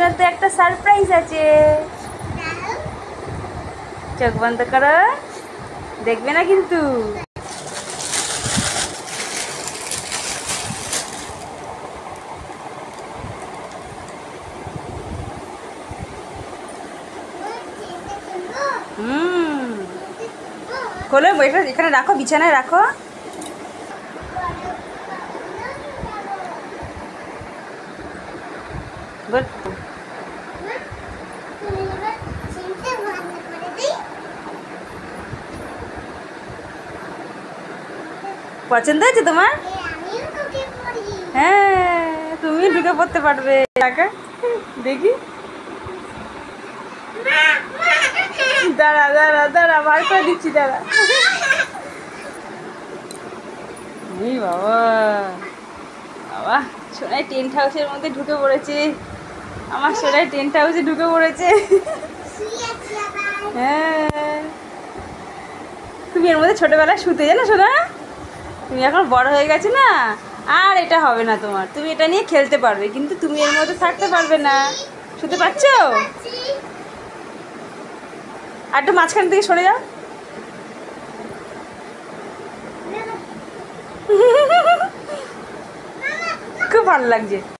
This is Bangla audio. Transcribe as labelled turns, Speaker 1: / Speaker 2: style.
Speaker 1: সাথে একটা সারপ্রাইজ আছে। চোখ বন্ধ করো, দেখবে না কিন্তু। খোলো, এটা এখানে রাখো, বিছানায় রাখো। পছন্দ হয়েছে তোমার? হ্যাঁ, তুমি ঢুকে পড়তে পারবে। দেখি, দাঁড়া দাঁড়া দাঁড়া, বার করে দিচ্ছি, দাঁড়া। বাবা বাবা, সোনাই টেন্ট হাউসের মধ্যে ঢুকে পড়েছে। আমার সোনাই টেন্ট হাউসে ঢুকে পড়েছে। হ্যাঁ, তুমি এর মধ্যে ছোটবেলায় শুতে জানো সোনা? তুমি এখন বড় হয়ে গেছো না, আর এটা হবে না তোমার। তুমি এটা নিয়ে খেলতে পারবে, কিন্তু তুমি এর মধ্যে থাকতে পারবে না। শুতে পারছো? আর একটু মাঝখান থেকে সরে যাও। খুব ভালো লাগছে।